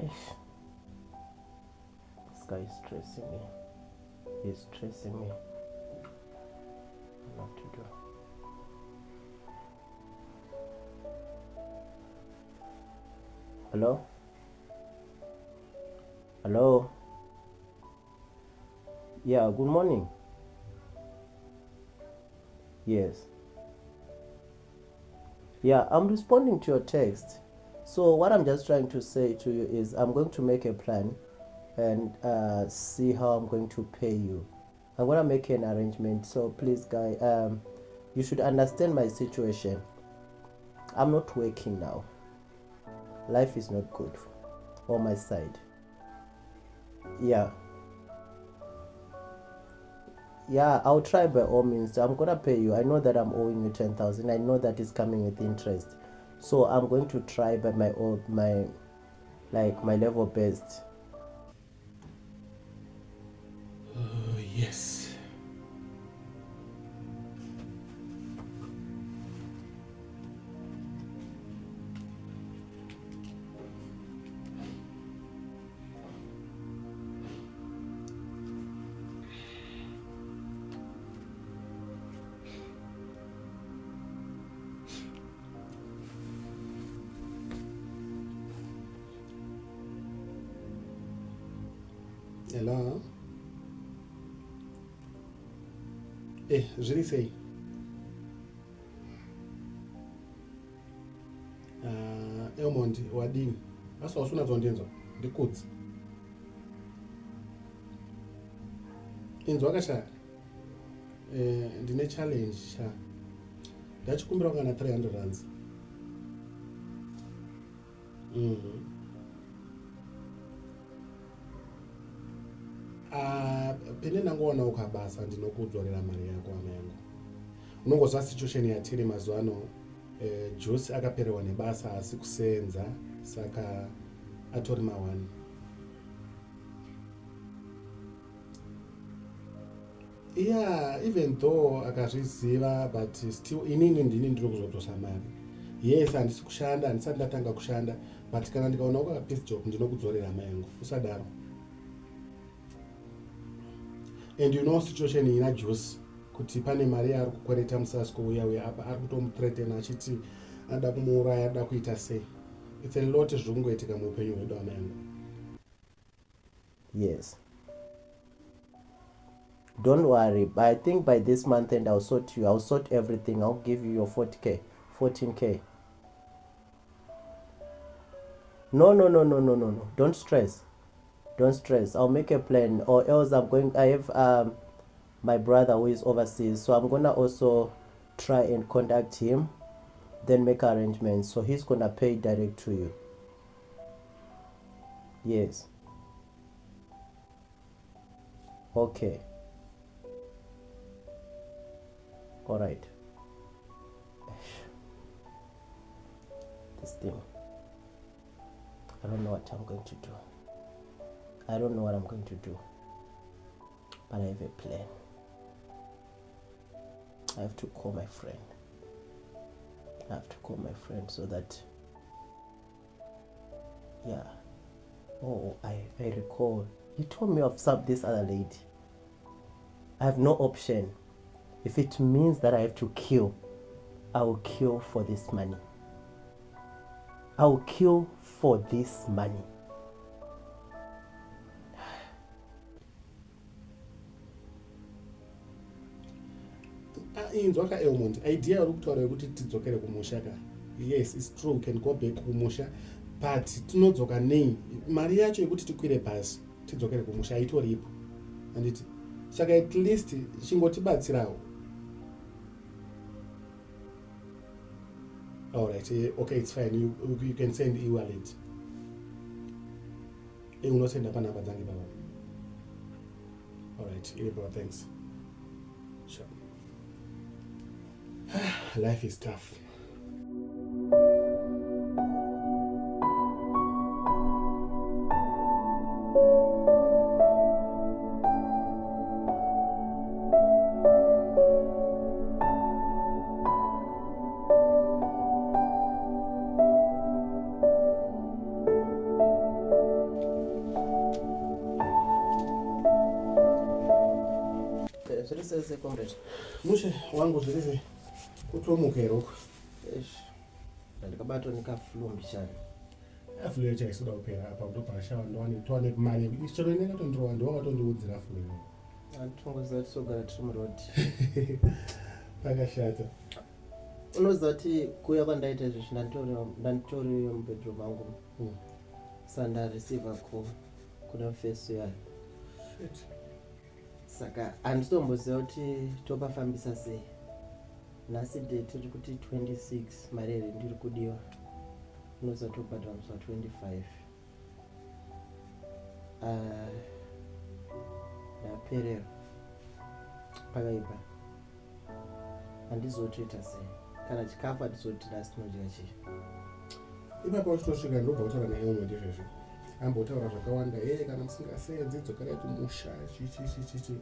Ish. This guy is stressing me. He's stressing me. What to do? Hello? Hello? Yeah, good morning. Yes. Yeah, I'm responding to your text. So what I'm just trying to say to you is I'm going to make a plan and see how I'm going to pay you. I'm going to make an arrangement. So please, guy, you should understand my situation. I'm not working now. Life is not good on my side. Yeah. Yeah, I'll try by all means. I'm gonna pay you. I know that I'm owing you 10,000. I know that is coming with interest. So I'm going to try by my level best. Yes. Hello. Zviri sei? Elmond wadini? Asi wasuna dzondenzwa ndikudzi. Inzwa kasha ndine challenge sha. Ndachikumbira kana 300 rands. Pene nangoona ukabasa ndinokudzorera mari yako hama yangu. Unongozva situation yatiri mazuva ano. Josi akapererwa nebasa asi kusenza saka atori mawani. Yeah, even though akazviziva but still inini ndini ndiri kuzodzosa mari. Yes, handisi kushanda, handisati ndatanga kushanda, but kana ndikaona ukakapiece job ndinokudzorera hama yangu. Usadaro. And you know situation ina Josi kuti pane mari ari kukwereta musasiko uya apa ari kutomuthreatena achiti ada kumuuraya ada kuita sei. It's a lot zviri kungoitika muupenyu hwedu hama yangu. Yes. Don't worry. But I think by this month end I'll sort you. I'll sort everything. I'll give you your 40k, 14k. No. Don't stress. Don't stress. I'll make a plan, or else I have my brother who is overseas, so I'm gonna also try and contact him, then make arrangements. So he's gonna pay direct to you. Yes. Okay. All right. This thing. I don't know what I'm going to do. I don't know what I'm going to do. But I have a plan. I have to call my friend. I have to call my friend so that, yeah. Oh, I recall. You told me of this other lady. I have no option. If it means that I have to kill, I will kill for this money. I will kill for this money. Inzwa ka Elmond, idea uri kutaura kuti tidzokere kumusha ka. Yes, it's true, we can go back kumusha, but tinodzoka nei? Mari yacho yekuti tikwire basi tidzokere kumusha itoripo. Anditi saka at least chingotibatsirawo. All right, okay, it's fine. You can send e-wallet. Unosenda pa namba dzangu baba. All right, thanks. Sure. Life is tough. zviri sese comrade mushe wangu zvirize kutomuka iroko ndikabatwa nekafulumbishana fulu yacho aisida kupera apa kutobvashawa ndowane mari chero inekatondirowa ndiwakatondiudzira fulu iyo atitongoziva tisogara tiri murodi pakashata unoziva kuti kuya kwandaita izvezvi ndanditori mubedroom mangu sandareceiva kuna feso yayo saka handisitomboziva kuti topafambisa sei. Nhasi date tiri kuti 26 marere ndiri kudiwa unoziva tobhadhara musi wa 25 ndaperera pakaipa handizotoita sei kana chikafu handizoti nhasi tinodya chii ipapo uchitosvika ndobva kutaura naye umwe ndizvezvo ambotaura zvakawanda kana musingaseedzi dzokerai kumusha chichi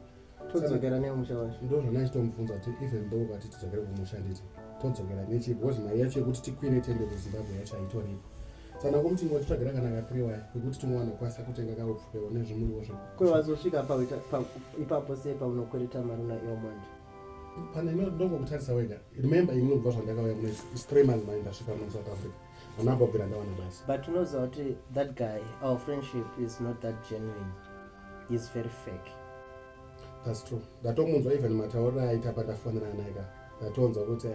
todzokera nemusha wacho ndozvona chitomubvunza kuti even though kati tidzokere kumusha nditi todzokera nechi because mari yacho yekuti tikwire tende kuzimbabwe yacho haitoripo sana kumuti ngotitsvagira kana kapriwa yekuti tingwana kwasa kutenga kaupfukewo nezvimuriwo kwewazosvika ipapo sei paunokwereta mari naiomond pana ndongokutarisa wega remember inobva zvandakauya mune 3 months mai ndasvika muno South Africa vanambobvira ndawana basi but unoziva kuti that guy our friendship is not that genuine. He's very fake. That's true. Ndatomunzwa even matauro aita pandafonera naye ndatonzwa kuti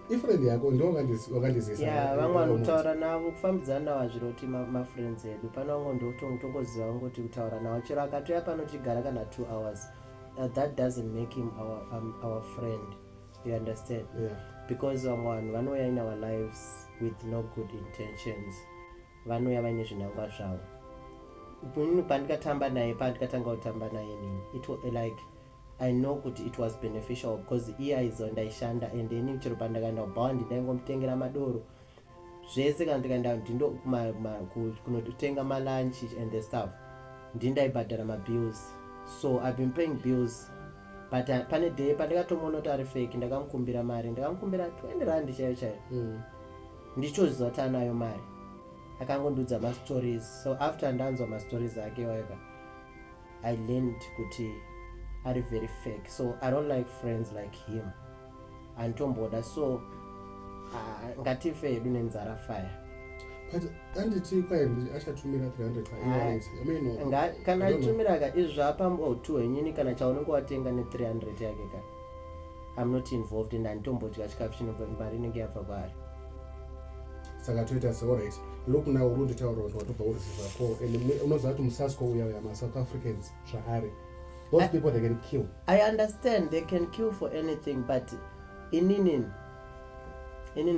ifriend yako ndio wakandizisa vamwe vanotaura navo kufambidzana navo zviro kuti mafriends edu pana vamwe ndotongoziva ngoti kutaura navo chero akatoya panochigara kana 2 hours that doesn't make him our friend, you understand? Because vamwe vanhu vanouya in our lives with no good intentions, vanouya vaine zvinangwa zvavo. Pandikatamba naye pandikatanga kutamba naye nini like I know kuti it was beneficial because aizo ndaishanda and then chero pandakaenda kubhawa ndaingomutengera madoro zvese kana ndikaenda ndindo kunotenga malunch and the stuff ndindaibhadhara mabills, so I've been paying bills. But pane day pandikatomuona kuti ari fake ndakamukumbira mari, ndakamukumbira 20 rand chaiyo chaiyo ndichoziva kuti anayo mari, akangondudza mastories. So after ndanzwa mastories ake waiva I learned kuti are very fake, so I don't like friends like him antomboda. So ngatife hedu nenzara fire. But anditi kwaindi achatumira 300 kana achitumira ka izvapambo 2 enyini kana chaunenge watenga ne 300 yake ka I'm not involved in antombodya chikafu chinobva mari inenge yabva kwaari. Saka toita so right look now urundi tauro watobva urizva ko and unoziva kuti musasko uya ma South Africans zvaari those people they can kill. I understand they can kill for anything, but inini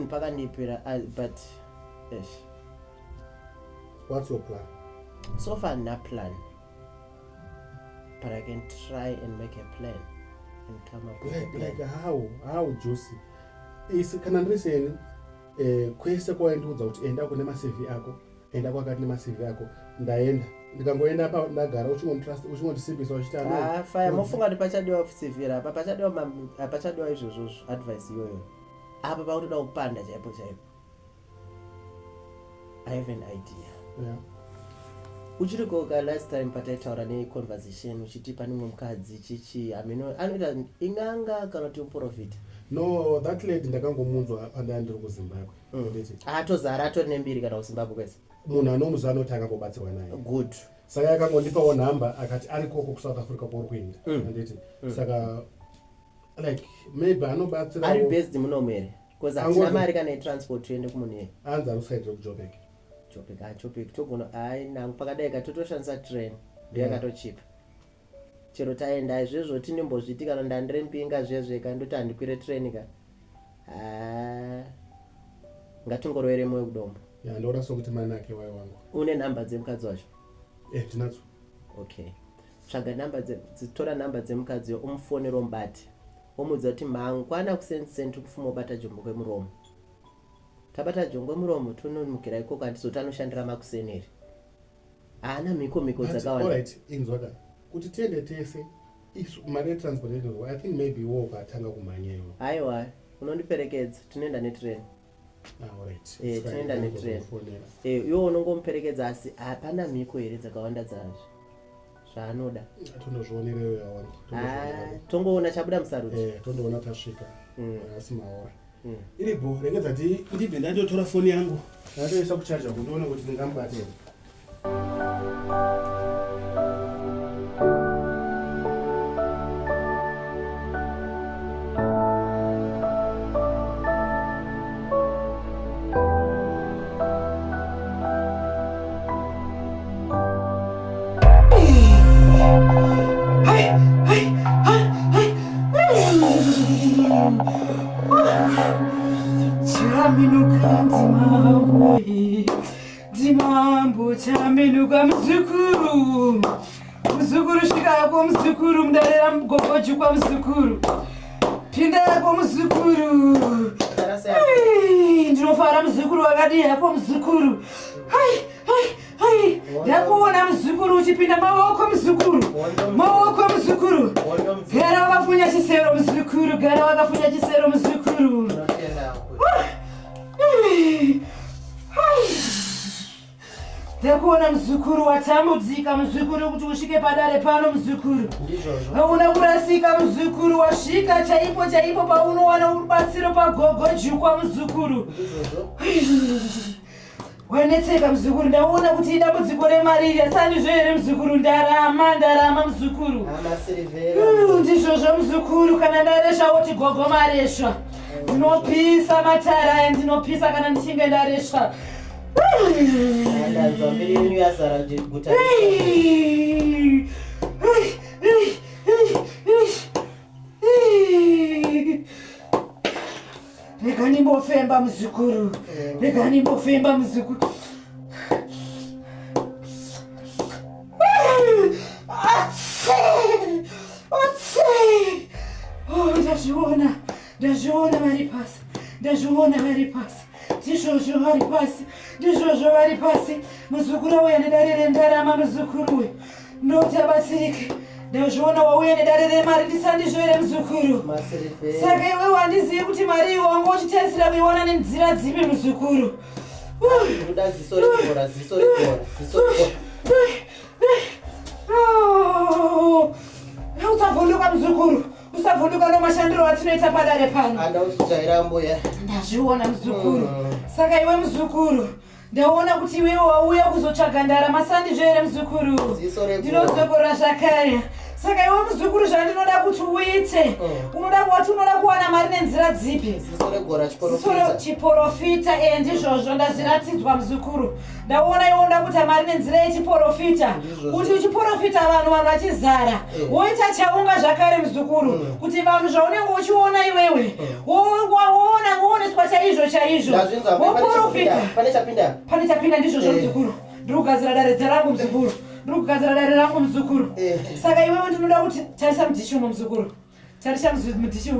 pakandipira but what's your plan? So far no plan, but I can try and make a plan and come up with a plan. Like how juicy is kana ndiseni kwese kwaendiudza kuti enda kune maCV ako, enda kwakati nemaCV ako, ndaenda ndikangoenda apa ndagara uchingondisimbisa uchita fire mofunga kuti pachadiwa CV apa pachadiwa izvozvo advice iyoyo apa pakutoda kupanda chaipo I have an idea. Uchiri koga last time pataitaura neconversation uchiti pane mumwe mukadzi chichi anoita inganga kana kuti muprofita. No, that lady ndakangomunzwa pandandiri kuZimbabwe. Atozara atori nembiri kana kuZimbabwe kwese. Munhu anomuziva anoti akambobatsirwa naye. Good. Saka yakangondipawo namba akati ari koko kuSouth Africa kwori kuenda. Anditi saka like maybe anobatsira ari based munomere because hatina mari kana transport tuende kumunye. Anza arusaidira kuJoburg. Joburg togona nangu pakadai katotoshandisa train ndiyo yakatochipa. Chero taenda izvezvo tinimbozviti kana ndandire mpinga zvezveka ndoti handikwire train ka ngatingorowere moyo kudombo. Ndoona sokuti mari yake wayo wangu. Une namba dzemukadzi wacho? Ndinadzo. Okay. Tsvaga namba tora namba dzemukadzi umufonero mubati. Omudza kuti mangwana kusensenti kufuma ubata jombo kwemuromo. Tabata jombo muromo tonomukira ikoko andizoti anoshandira makuseneri. Haana miko dzakawanda. Alright, inzwaka. Kuti tiende tese mari yetransportation I think maybe iwo ukatanga kumanyeyo. Aiwa, unondiperekedza tinoenda netrain. Alright. Tinoenda netrain. Iwo unongomuperekedza asi hapana miko here dzakawanda dzazvo. zvaanoda. Tondozvionereyo yawana. Tongoona chabuda musaruti. Tondoona tasvika. Asi maora. Iripo regedza ndibve ndandotora foni yangu. Ndatoisa kuchaja kuti ndione kuti ndingamubate here. Dimambo chaminuka muzukuru shikako muzukuru mudarera mugogoji kwa muzukuru pinda yako muzukuru ndinofara muzukuru wakadi yako muzukuru ndakuona muzukuru uchipinda maoko muzukuru gara wakafunya chisero muzukuru ndakuona muzukuru watambudzika muzukuru kuti usvike padare pano muzukuru hauna kurasika muzukuru wasvika chaipo paunowana rubatsiro pagogojukwa muzukuru wanetseka muzukuru ndaona kuti idambudziko remarira sandizvo here muzukuru ndarama muzukuru ndizvozvo muzukuru kana ndaresha woti gogo maresha ndinopisa matara aya ndinopisa kana ndichinge ndaresha ndanzwa mbiri yenyu yazara guta rega ndimbofemba muzukuru ndazviona vari pasi ndizvozvo vari pasi muzukuru auya nedare rendarama muzukuru uyu ndoti abatsirike ndazviona wauya nedare remari ndisandizvo here muzukuru saka iwe wandizivi kuti mari iwe wanga uchitensira kuiwana nenzira dzipi muzukuru usavhunduka muzukuru usavhunduka nomashandiro atinoita padare pano ndazviona muzukuru saka iwe muzukuru ndaona kuti iwe wauya kuzotsvaga ndarama sandizvo here muzukuru ndinozokorora zvakare saka iwe muzukuru zvandinoda kuti uite unoda kuwana mari nenzira dzipi chiporofita ndizvozvo ndazviratidzwa muzukuru ndaona iwe unoda kuita mari nenzira yechiporofita kuti uchiporofita vanhu vachizara woita chaunga zvakare muzukuru kuti vanhu zvaunenge uchiona iwewe wooneswa chaizvo woporofita pane chapinda ndizvozvo muzukuru ndiri kugadzira dare rangu muzukuru saka iwewe ndinoda kuti tarisa mudishi umo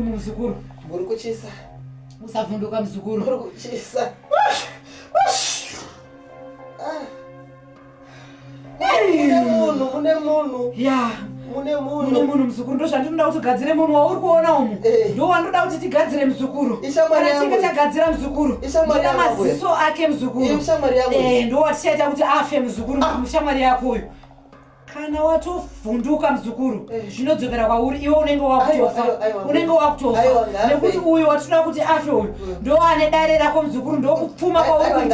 muzukuru muri kuchisa usavhunduka muzukuru muri kuchisa mune munhu muzukuru ndozvandinoda kuti ugadzire munhu wauri kuona umu ndo wandoda kuti tigadzire muzukuru kana tinge tagadzira muzukuru ndoda maziso ake muzukuru ndo watichaita kuti afe muzukuru mushamwari yako uyu kana watovhunduka muzukuru zvinodzokera kwauri iwe unenge wakutofa nekuti uyu watinoda kuti afe uyu ndo ane dare rako muzukuru ndo kupfuma kwauri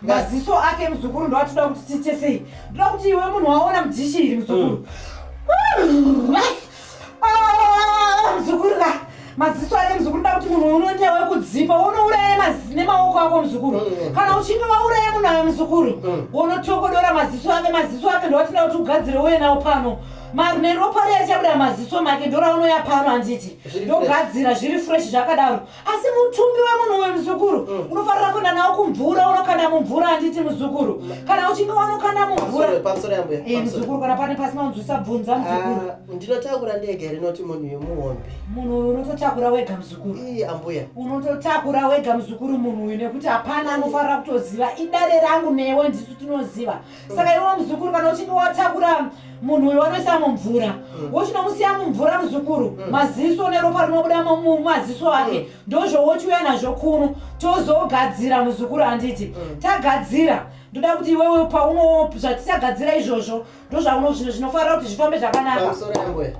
maziso ake muzukuru ndo atoda kuti tiite sei ndoda kuti iwe munhu waona mudishi iri muzukuru muzukuru maziso ake muzukuru ndoda kuti munhu unoenda wekudzipa unouraya nemaoko ako muzukuru kana uchinge wauraya munhu ayo muzukuru unotokodora maziso ake ndo atoda kuti ugadzire uye nawo pano marune ropa riya chabuda maziso make ndora unoya pano handiti ndogadzira zviri fresh zvakadaro asi mutumbi wemunhu uyu muzukuru unofarira kuenda nawo kumvura unokanda mumvura handiti muzukuru kana uchinge wanokanda mumvura muzukuru kana pane pasina unzwisa bvunza muzukuru ndinotakura ndege rinoti munhu uyu muhombe munhu uyu unototakura wega muzukuru ambuya unototakura wega muzukuru munhu uyu nekuti hapana anofarira kutoziva idare rangu newe ndisu tinoziva saka iwe muzukuru kana uchinge watakura munhu uyu wanoisa mumvura wochinomusiya mumvura muzukuru maziso neropa rinobuda mumaziso ake ndozvo wochiuya nazvo kuno tozogadzira muzukuru handiti tagadzira ndoda kuti iwewe pauno zvatisagadzira izvozvo ndozvauno zvinhu zvinofanira kuti zvifambe zvakanaka. Pamusoro yambwe.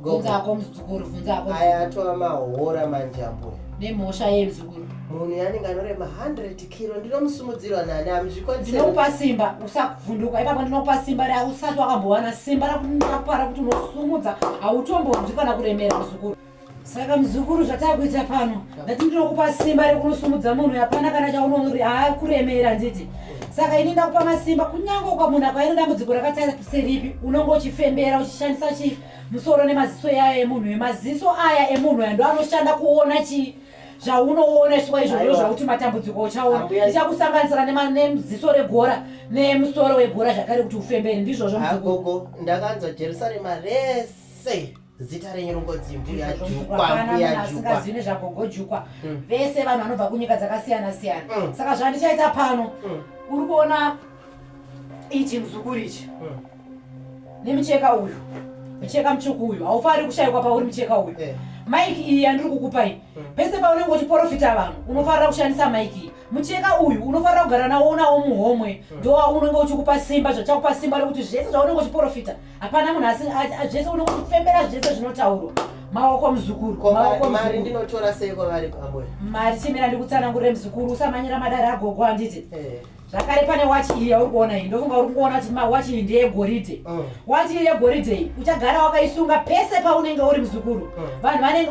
Vunzako muzukuru, vunzako. Aya atova mahora manje yambwe. Nemhosva yemuzukuru. Munhu yanenge anorema 100 kilo ndinomusumudzirwa nani amuzvikwanisa. Ndinokupa simba usavhunduka ipapo ndinokupa simba usati wakambowana simba rakupara kuti unosumudza hautombonzwi kana kuremera muzukuru. Saka muzukuru zvatakuita pano ndati ndinokupa simba rekunosumudza munhu hapana kana chaunori kuremera nditi. Saka ini ndakupa masimba kunyange ukamunhu akaenda dambudziko rakataisa seripi unonge uchifembera uchishandisa musoro nemaziso yayo emunhu. Maziso aya emunhu aya ndo anoshanda kuona chii zvaunoona chwa izvozvo zvakuti matambudziko uchaona ndichakusanganisira neziso regora nemusoro wegora zvakare kuti ufembere ndizvozvo muzukuru. Ndakanzwa Jerusalema rese zita renyongodzi asingazivi nezvagogojukwa vese vanhu vanobva kunyika dzakasiyana siyana. Saka zvandichaita pano uri kuona ichi muzukuru ichi nemucheka uyu mucheka mutsvuku uyu haufaniri kushayikwa pauri mucheka uyu. Maiki iyi yandiri kukupa iyi pese paunenge uchiprofita vanhu unofanira kushandisa maiki iyi. Mucheka uyu unofanira kugara nawo muhomwe ndo unenge uchikupa simba zvachakupa simba rekuti zvese zvaunenge uchiprofita hapana munhu zvese unenge uchifembera zvese zvinotaurwa. Maoko muzukuru, mari ndinotora sei kwavari pamwe? Mari chimira ndikutsanangurire muzukuru usamanyira madare agogo anditi. Zvakare pane wachi iyi yauri kuona iyi ndofunga uri kuona kuti wachi iyi ndeyegoridhe. Wachi iyi yegoridhe iyi uchagara wakaisunga pese paunenge uri muzukuru. Vanhu vanenge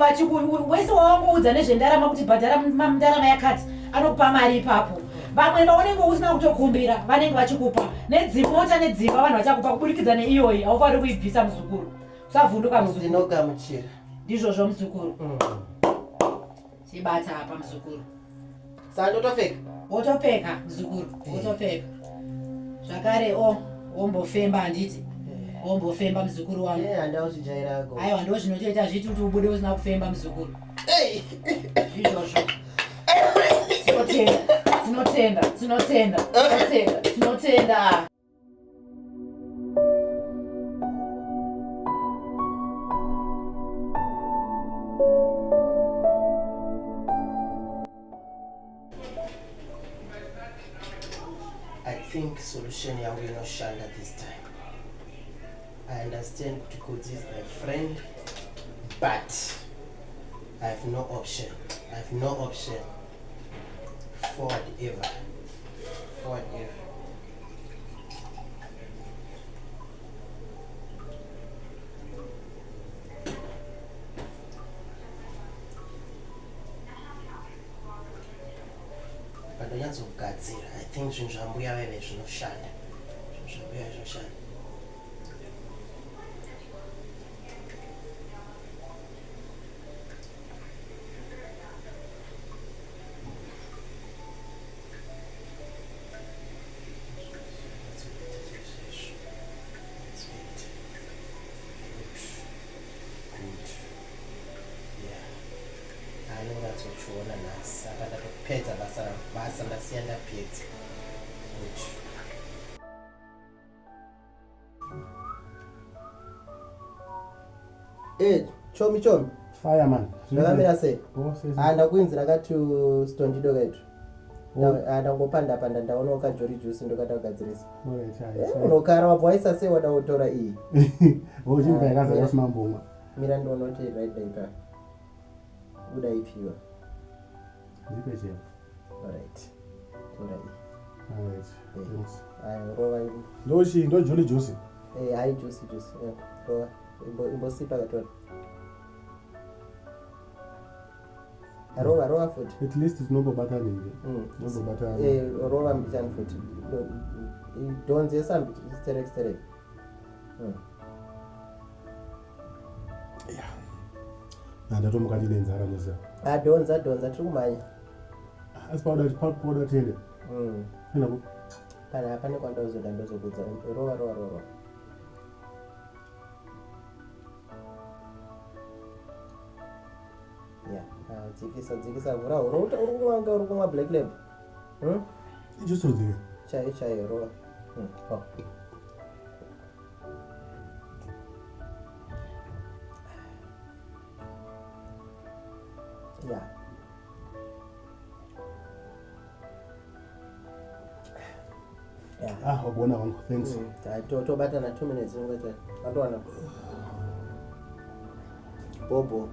wese wawangoudza nezvendarama kuti bhadhara ndarama yakati anokupa mari ipapo. Vamwe vaunenge usina kutokumbira vanenge vachikupa nedzimota nedzimba vanhu vachakupa kuburikidza neiyoyi haufaniri kuibvisa muzukuru. Usavhunduka muzukuru. Ndinogamuchira. Ndizvozvo muzukuru. Chibata apa muzukuru. Sandotopfeka. Wotopfeka muzukuru, wotopfeka. Zvakare ombofemba handiti. Ombofemba muzukuru wangu. Handauchijaira go. Aiwa ndo zvinotoita zviti kuti ubude usina kufemba muzukuru. Izvozvo. Tinotenda. I think solution yangu inoshanda this time. I understand kuti Kodzi is my friend, but I have no option. Forward ever. Pandonyatsogadzira, I think zvinhu zvambuya veve zvinoshanda. Shona nhasi apa ndatopedza basa ndasiya ndapedza. Chomi fireman ndakamira sei? Ndakuinzira kati stondido kaitu ndangopanda ndaona ukajori juice ndokata kugadzirisa. Unokara wabva waisa sei wada kutora iyi? Mira ndonoti right there. Buda ipiwa. Alright. Rova ndo joli juice. Hai juice. Rova imbosipa katora. Rova futhi. At least zinombobata nini? Rova mbichani futhi. Donze sambi sterek. Ndatomuka ndinenzara musa. Donza tiri kumanya. Asi pauda tiende. Nako. Pane kwandazoda ndozokudza. Rova. Dzikisa vhura uri kumwa black lab. Ichosodzi. Chai Rova. Yeah. wabona wangu, thanks. Tobata na 2 minutes ngoja. Bandwana. Bobo.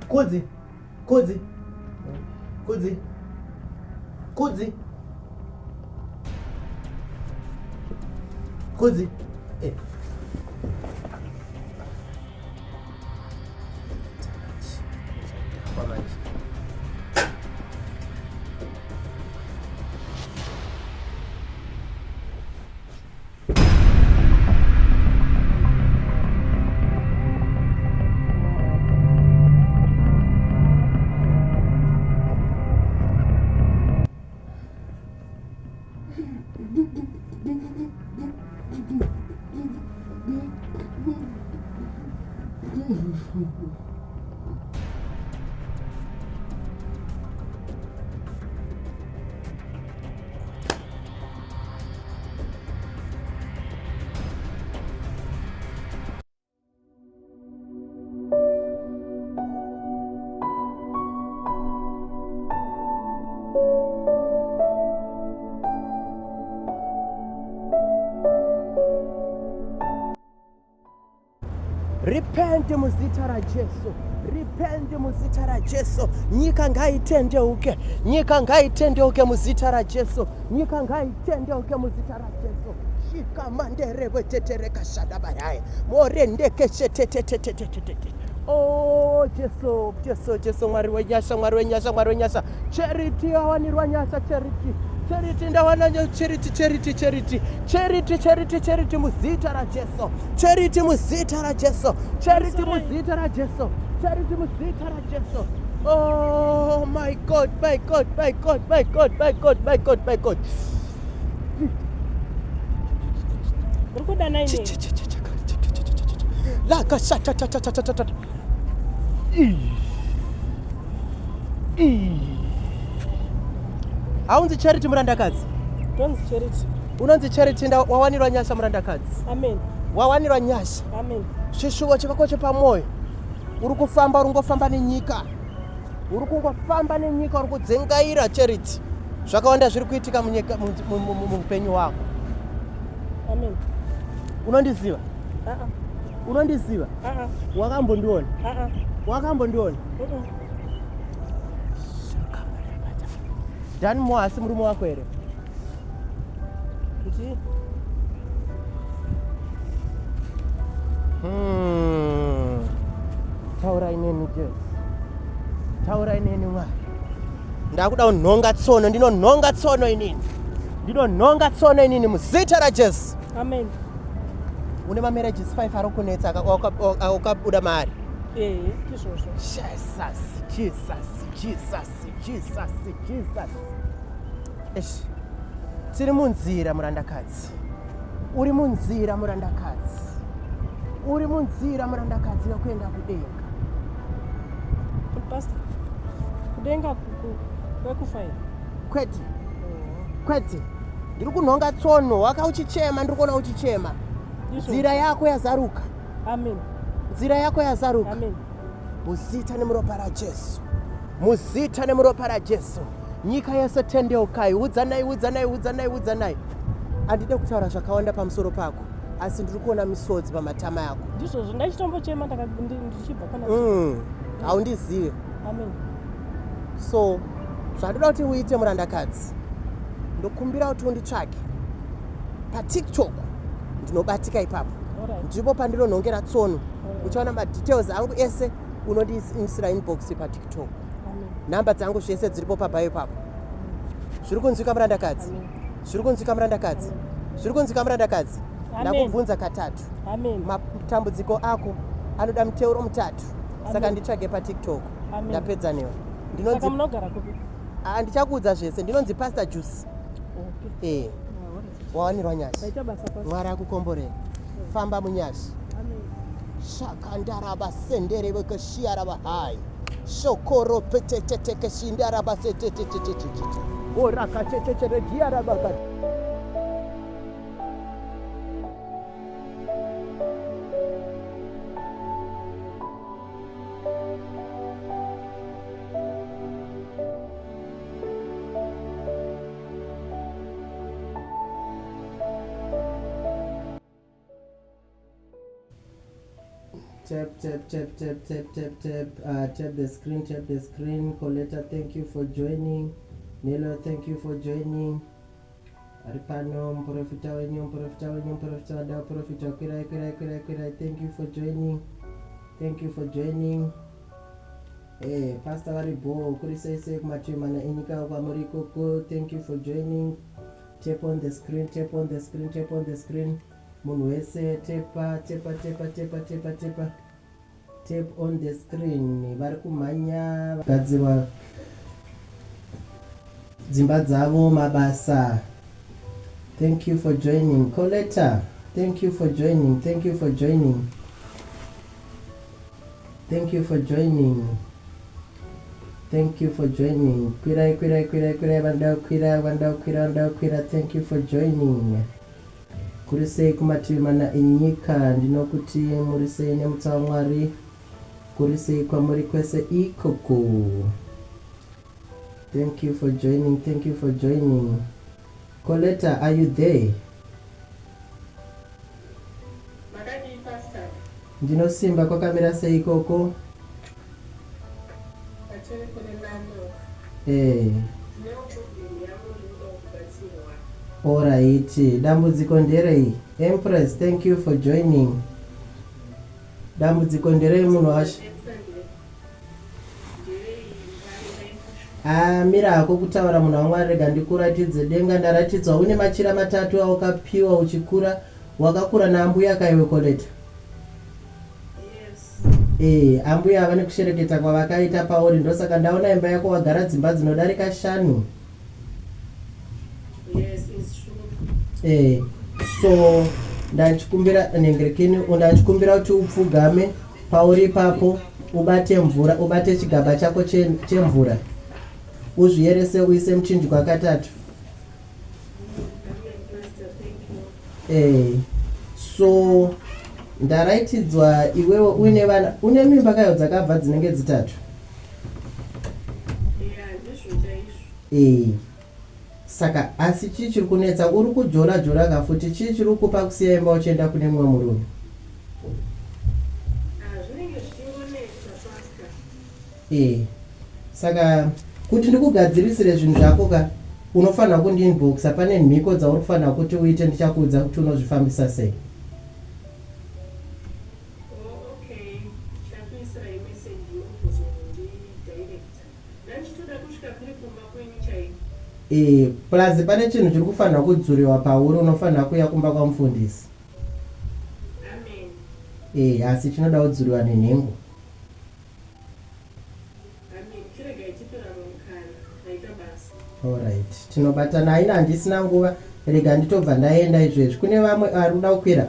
Kudzi. Repente muzita ra Jesu. Repente muzita ra Jesu. Nyika ngaitendeuke. Nyika ngaitendeuke muzita ra Jesu. Nyika ngaitendeuke muzita ra Jesu. Shika mandere wetetereka shadabaraya. Morendeke shetetetetetetete. Oh Jesu, Jesu, Jesu, Mwari wenyasha, Mwari wenyasha, Mwari wenyasha. Charity awanirwa nyasha, charity. Charity ndawana charity, charity, charity. Charity, charity, charity muzita ra Jesu. Charity muzita ra Jesu. Charity muzita ra Jesu. Charity muzita ra Jesu. Oh my God, my God, my God, my God, my God, my God, my God. Urikuda nini? La kashata ta ta ta ta ta. Aunzi Charity murandakadzi. Don't Charity. Unonzi Charity nda wawanirwa nyasha murandakadzi. Amen. Wawanirwa nyasha. Amen. Shishuwo chako chepamoyo. Uri kufamba urungofamba nenyika. Uri kungofamba nenyika uri kudzengaira Charity. Zvakawanda zviri kuitika munyika muupenyu wako. Amen. Unondiziva? Unondiziva? Wakambondiona? Wakambondiona? Ndani mwasi murume wako here? Kuti? Taura ineni Jesu. Taura ineni Mwari. Ndakuda unhonga tsono, ndinonhonga tsono inini. Ndinonhonga tsono inini muzita ra Jesu. Amen. Une marriages 5 ari kunetsa akabuda mari. Izvozvo. Jesus. Eish. Tiri munzira murandakadzi. Uri munzira murandakadzi. Uri munzira murandakadzi yokuenda kudenga. Pastor. Kudenga kwekufaira. Kwete. Ndiri kunhonga tsono, waka uchichema, ndiri kuona uchichema. Nzira yako yazaruka. Amen. Nzira yako yazaruka. Amen. Muzita nemuropa ra Jesu. Muzita nemuropa ra Jesu. Nyika yose tendeukai. Udzanai. Andide kutaura zvakawanda pamusoro pako. Asi ndiri kuona misodzi pamatama yako. Ndizvozvo ndachitombochema ndichibva pana. Haundizive. Amen. So, zvandoda kuti uite murandakadzi. Ndokumbira kuti unditsvake. PaTikTok ndinobatika ipapo. Ndipo pandinonhongera tsono. Uchaona madetails angu ese unondiisira inbox paTikTok. Namba dzangu zvese dziripo pabayo ipapo. Zviri kunzwika murandakadzi. Zviri kunzwika murandakadzi. Zviri kunzwika murandakadzi. Ndakubvunza katatu. Amen. Matambudziko ako anoda muteuro mutatu. Saka nditsvage paTikTok. Ndapedza newe. Saka munogara kupi? Ndichakuudza zvese. Ndinonzi Pastor Juice. Okay. wawanirwa nyasi. Taita basa pasi. Mwari akukomborera. Famba munyasi. Amen. Shakandaraba sendere bekashiaraba hai. Shokoro petete kashindaraba setete. Ora kachete diaraba ka. Tap the screen. Coletta, thank you for joining. Nilo, thank you for joining. Aripano, mprofita wenyu, wadau profita, kira, thank you for joining. Pastor Waribo, kurisese kumachimana inika kwa murikoko, thank you for joining. Tap on the screen. Munhu wese tepa. Tap on the screen. Vari kumhanya vagadzirwa dzimba dzavo mabasa. Thank you for joining. Coletta, thank you for joining. Kwira, vandau kwira. Thank you for joining. Kurisei kumativi mana enyika, ndinokuti murisei nemutsa waMwari, kurisei kwamuri kwese ikoko. Thank you for joining. Coletta, are you there? Ndinosimba kwakamira sei ikoko? Alright, dambudziko nderei? Empress, thank you for joining. Dambudziko nderei munhu washa? Mira hako kutaura munhu waMwari, rega ndikuratidze denga. Ndaratidzwa une machira 3 awakapiwa uchikura. Wakakura naambuya kaiwe Coletta? Ambuya hava nekushereketa kwavakaita pauri, ndosaka ndaona imba yako wagara dzimba dzinodarika 5. So ndachikumbira nengerekeni, ndachikumbira kuti upfugame pauri ipapo, ubate chigaba chako chemvura, uzvierese uise muchinjikwa 3. So ndaraitidzwa iwewe uine vana, une mimba kayo dzakabva dzinenge 3. Saka asi chii chiri kunetsa? Uri kujora kafuti, chii chiri kupa kusiya imba uchienda kune mumwe murume? Saka kuti ndikugadzirisire zvinhu zvako ka, unofanira kundiinboxa. Pane mhiko dzauri kufanira kuti uite, ndichakuudza kuti unozvifambisa sei. Plus pane chinhu chiri kufanira kudzuriwa pauri, unofanira kuya kumba kwamufundisi. Asi chinoda kudzuriwa nenhengo. Alright, tinobatana. Haina, handisina nguva, rega nditobva ndaenda izvezvi. Kune vamwe ari kuda kukwira?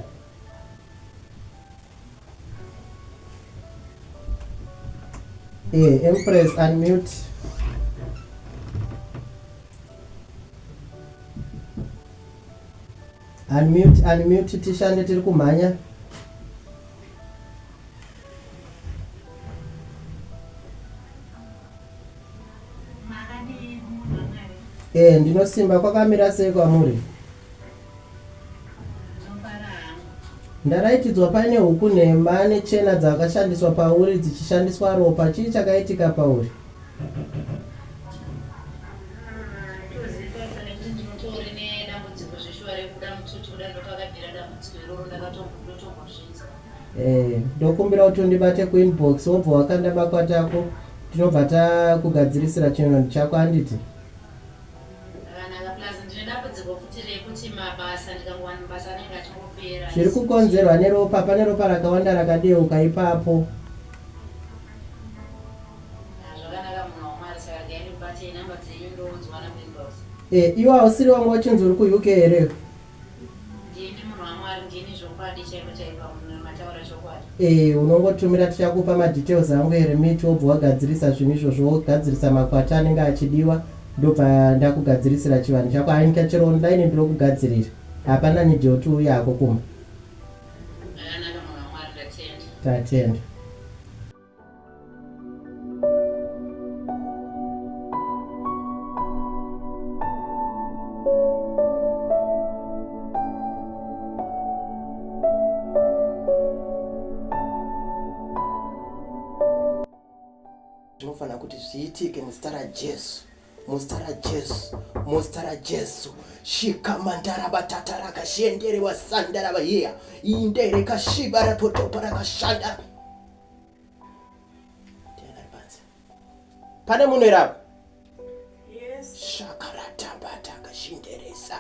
Empress, unmute tishande, tiri kumhanya. Ndinosimba. Kwakamira sei kwamuri? Ndaraitidzwa pane huku nhemba nechena dzakashandiswa pauri dzichishandiswa ropa. Chii chakaitika pauri? Ndokumbira kuti undibate kuinbox, wobva wakandaba kwatako, tinobva takugadzirisira chinhu chako. Handiti zviri kukonzerwa neropa. Pane ropa rakawanda rakadeuka ipapo. Iwe hausiri wangu wachinzi uri kuUK here? unongotumira tichakupa madetails angu eremiti wobva wagadzirisa zvinhu izvozvo wogadzirisa makwata anenge achidiwa ndobva ndakugadzirisira chivanhu chako anika chero online ndinokugadzirira hapana nidhi yoti uyako kuma tatenda zvinofana kuti zviitike muzita rajesu muzita rajesu muzita rajesu shikamandaraba rakashenderewa sandaraba hiya inderekashiba rapotopa rakashanda pane munhu erapo shakaratabata kashinderesa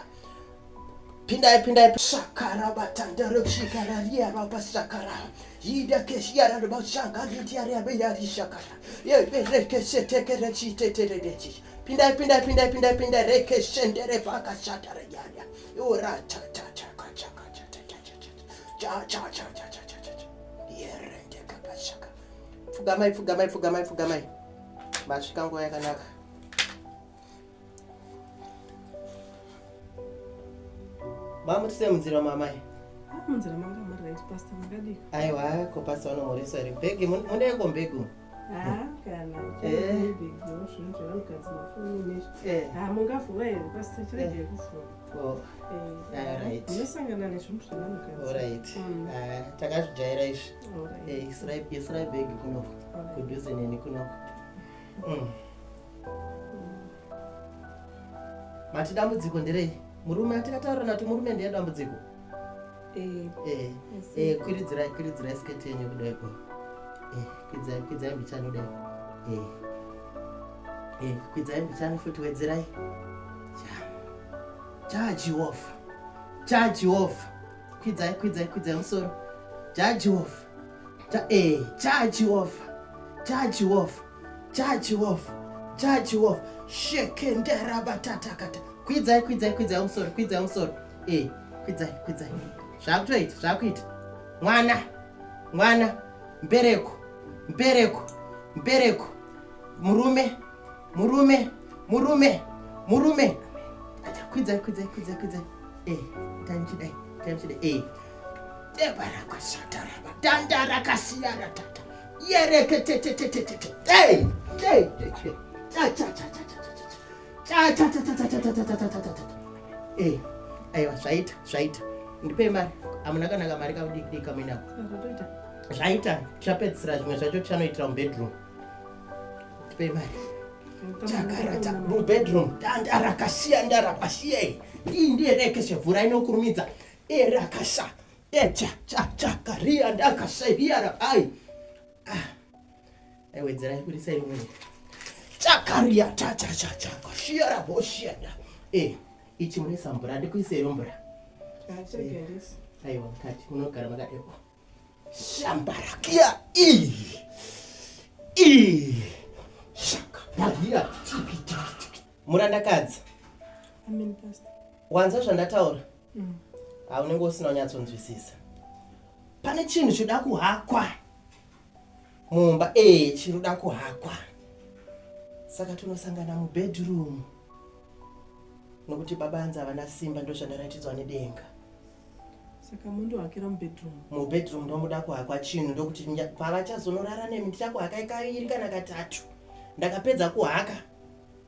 pindai shakarabatandaroshikararirapashakara yidakeshiarabashakariarabirarishakara yeberekesetekerechitetererechi pindai rekeshendere pakashatarayaya yerendekapashaka pfugamai masvika nguva yakanaka mamutise munzira mamai munzira manga muri right pastor makadiko aiwa ko pastor vanomhoresa iri bhegi muneko mbegu kana bhegi zvinhu zvavanhukadzi mafoni mungafuva here pastor chirege kufuva munosangana nezvinhu zvavanhukadzi takazvijaira izvi isirai bhegi kunoko kudhuze neni kunoko mati dambudziko nderei murume atikataura nati murume ndiye dambudziko kwiridzirai sketi yenyu kudaiko kwidzai mbichani kudai kwidzai mbichani futi wedzerai Jehova kwidzai musoro Jehova shekenderabatakata kwidzai musoro kwidzai zvakuita mwana mbereko murume kwidzai timechidai debarakashataraba dandarakasiyara tata yereketetetetete aiwa zvaita ndipei mari hamuna kanaka mari kaudikidika muinako zvaita tichapedzisira zvimwe zvacho tichanoitira mubedroom ndipei mari chakarata mubedroom dandarakasiya ndarapashiyei ndiyerekeshevhura inokurumidza erakasha chakaria ndakashairiara aiwedzerai kurisai rimwe chakaria chakashiyara boshiyada ichi mune sambura ndikuiseiro mbura aiwa mukati munogara makadeko shambarakia shakaparia murandakadzi wanza zvandataura haunenge usina unyatsonzwisisa pane chinhu chinoda kuhakwa mumba chinoda kuhakwa saka tunosangana mubedroom nokuti baba anzi havana simba ndozvandaratidzwa nedenga saka mundohakira mubedroom ndomuda kuhakwa chinhu ndokuti pavachazonorara nemi ndichakuhakai kairi kana katatu ndakapedza kuhaka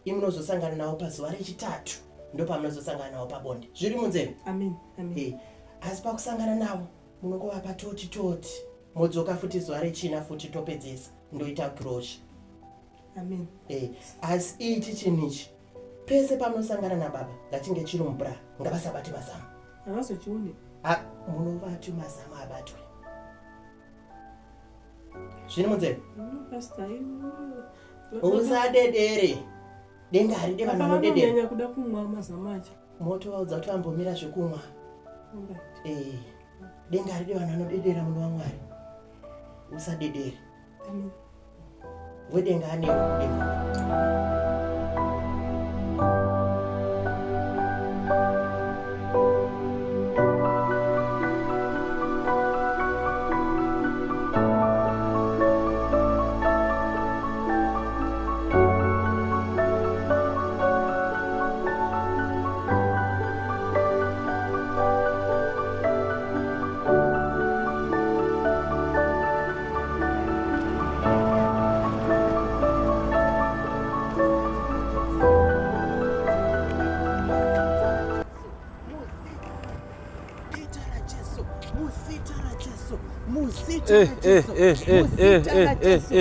imunozosangana navo pazuva rechitatu ndopamunozosangana navo pabonde zviri munzeve asi pakusangana navo munongova patoti modzoka futi zuva rechina futi topedzesa ndoita krosha asi ichi chinhu ichi pese pamunosangana nababa ngachinge chiri mubra ngavasabate mazamu havazochione munovati mazamu abatwe zviri munzeve usadedere denga haride vanhu vanodedera kuda kumwa mazamu acho moto vaudza kuti vambomira zvekumwa denga haride vanhu vanodedera munhu wamwari usadedere wedenga anewo kudenga Muzita raJesu. Muzita raJesu.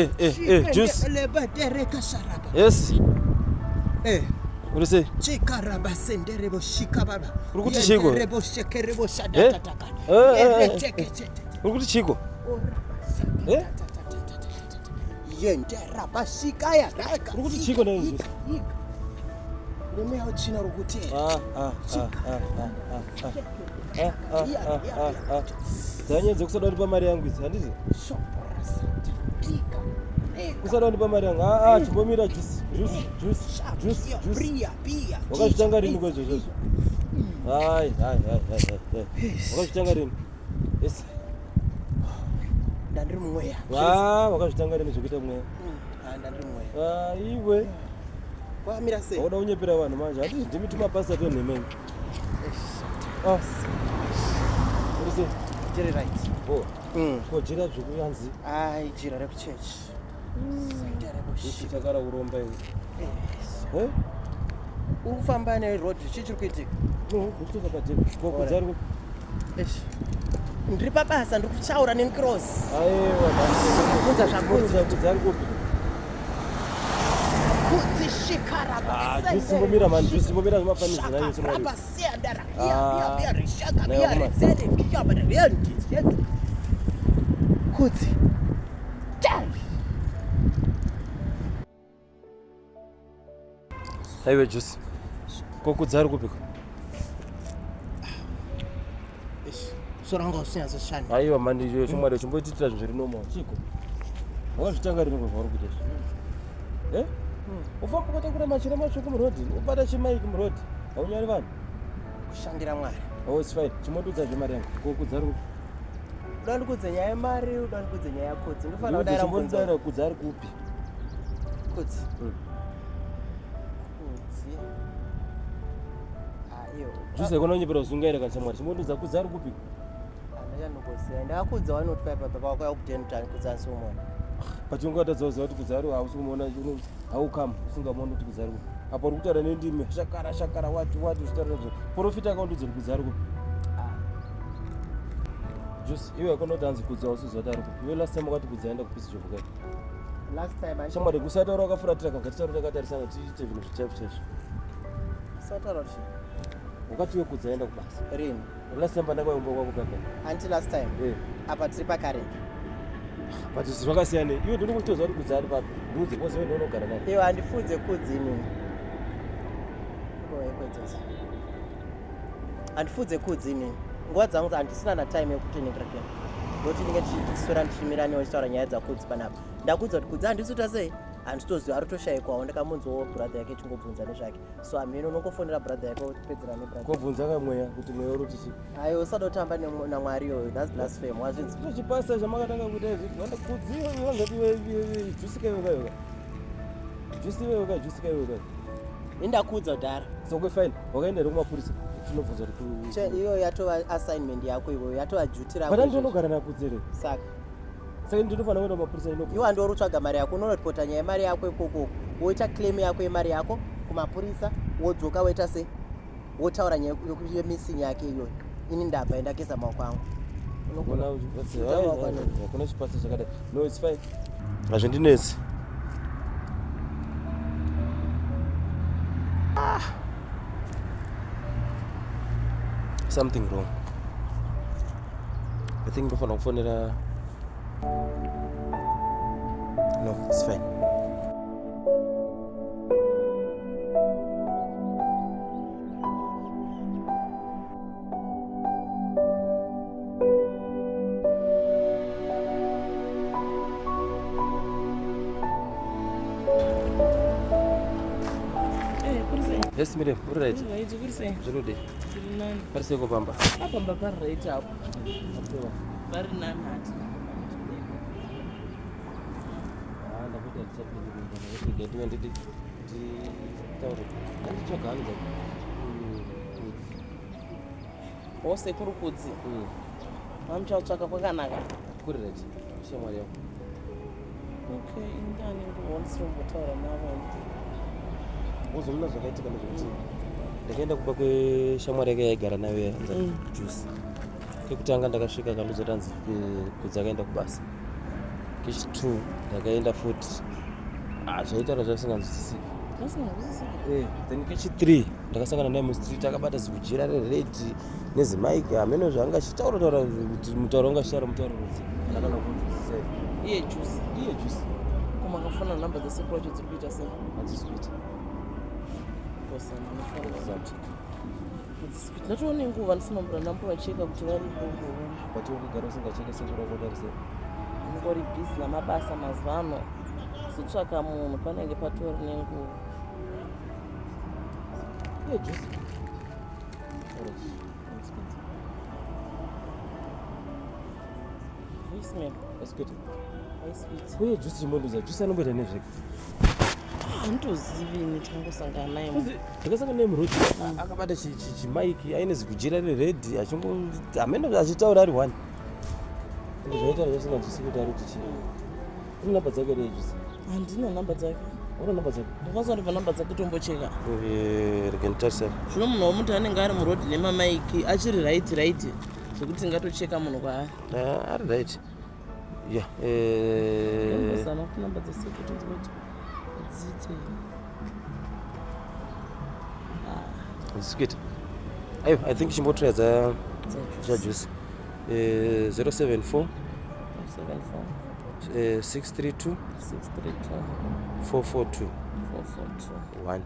Juice. Lebadereka sharaba. Yes. What do you say? Chikaraba senderebo shikababa. Urukuti chiko. Rebo shekerebo shadatataka. Urukuti chiko. Yenderaba shikaya raka. Urukuti chiko nani? Remeo china rukuti. Dzanyedze kusada ndipa mari yangu idzi handizi. Kusada ndipa mari yangu. Chimbomira juice. Wakazvitanga rini kwezvo izvozvo? Hai. Wakazvitanga rini? Yes. Ndandiri mumweya. Wakazvitanga rini zvokuita mweya? Ndandiri mumweya. Iwe. Kwamira sei? Wauda kunyepera vanhu manje. Handiti ndimi tumapasa tonhemeni. Urise? Jiri right. Ko jira zvekuyanzi? Jira rekuchechi. Chakara uromba iwe. Ufamba neroad chichiri kuitika? Kutoka pajeri. Kokudzari ku. Ndiri pabasa ndiri kuchaura necross. Aiwa, Kunza zvakudza kudzari kupi? Kudzi shikaraba. Jusimbomira man, jusimbomira zvemafanizvo nayo chimwari. Abasiandara. Ya rishaka ya rezede kiyaba rendi. Kudzi. Aiwe juice. Kokudzari kupiko? Soranga usinyazo shani. Aiwa mandi iwe chimwari chimboitira zvinhu zviri normal. Chiko. Wakazvitanga rini kwezvo uri kuita izvi? Ufa kutakura machira matsvuku murodhi, ubata chimaiki murodhi. Haunyari vanhu. Kushandira Mwari. It's fine. Chimondudza mari yangu. Kokudzari kupi? Udani kudza nyaya yemari, udani kudza nyaya yakudzi. Ndofana kudara chimbonzara kudzari kupi? Kudzi. Juice yakona unyepera usungaira kanchamwari. Chimbondudza kudzari kupi? Andachandokuziva. Ndakudza wanoti paipa pakauya kuteni tani kudzani somwana. Patingatadza kuziva kuti kudzari hausi kumuona haukama usingamuoni kuti kudzari kupi. Apa uri kutaura nendimi shakara wati uchitaura nezvo. Profita akaundudza kuti kudzari kupi? Juice iwe yakona kuti hanzi kudza usiziva ari kupi. Iwe last time wakati kudza enda kupisi zvovukai. Last time shamwari kusataura wakafuratira kanga titaura takatarisana tiite zvinhu zvichaizvo. Sataura chi? Wakati iwe kudza enda kubasa. Rini? Last time pandakaimba kwako papa. Until last time? Apa tiri pakarenti. But zvakasiyana. Iwe ndiri kutoziva kuti kudza ari papi. Ndudze kwose iwe ndinogara naye. Iwe handifudze kudzi inini. Handifudze kudzi inini. Nguva dzangu handisina na time yekuti ndindireke. Ndokuti ndinge ndichiswera ndichimira newe ndichitaura nyaya dzakudzi panapa. Ndakudza kuti kudzi handisuta sei? Handitoziva aritoshayikwawo ndakamunzwawo brother yake chingobvunza nezvake. So amino unongofonera brother yake wotipedzera nebrother. Kobvunza kamweya kuti mweya uri kuti chii? Aiwa usada kutamba naMwari iyoyo. That's blasphemy. Wazvinzi? Chipasa chamakatanga kuita izvi. Vanda kudziwa vangati jusika iwe kai. Indakudza kudhara. So fine. Wakaenda here kumapurisa. Tinobvunza kuti iyo yatova assignment yako iwe yatova duty rako. But ndinogara nakudzere. Saka ndinofana kuenda kumapurisa inopo. Iwe andori kutsvaga mari yako, unonotipota nyaya yemari yako ikoko. Woita claim yako yemari yako kumapurisa, wodzoka woita sei? Wotaura nyaya yemissing yake iyoyo. Ini ndabva endakisa maoko angu. Kuna chipasa chakadai. No, it's fine. Hazvindinesi. Something wrong. I think ndofana kufonera. No, it's fine. Yes, Miriam, all right. Zvinode. Pariseko pamba. Apamba pari right apo. Vari nanhati. Ndakuita tichapinda kuti nditi taure. Andichoganza. Wose kuri kudzi. Vamuchatsvaka kwakanaka. Kuri right. Shamwari yako. Okay, indani ndinowanisitombotaura navo. Uzomuna zvakaitika nezvekuti ndakaenda kuba kweshamwari yake yaigara nayo yanza juice. kekutanga ndakasvika kandodzati hanzi kudzi akaenda kubasa. Kechi2 ndakaenda futi zvaitaura zvasinganzwisisiki. Then kechi3 ndakasangana naye mustreet akabata zibujira reredi nezimaiki hameno zvaanga achitaura kuti mutauro wanga achitaura mutauro rudzi ndakana kunzwisisa iye juice koma akafana namba dzese project dziri kuita sei hadzisi kuita ndatoone nguva ndisinombura ndambovacheka kuti varipo but ukagara usingacheke sekurakotarise ngori bhizi namabasa mazuva ano zotsvaka munhu panenge patori nenguva iye juice voicemail asikuita aisviti uye juice chimondudza juice anomboita nezveke handitozivini tangosangana naye ndakasangana naye muroti akabata chimaiki aine zigujira reredhi hameno achitaura ari one ende zvaitaura zvasinganzwisi kuti ari kuti chii une namba dzake rejuice handina namba dzake una namba dzake ndakazandobva namba dzake tombocheka rege nditarisara zvino munhu womuti anenge ari murodhi nemamaiki achiri raiti zvekuti ngatocheka munhu kwaari ari right ya zama kuti namba dzesekutoti dzite zisikuita ayo I think chimbotoya dzajuice 074 632 442 1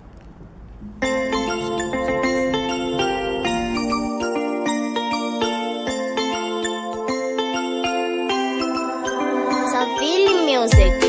Savili music.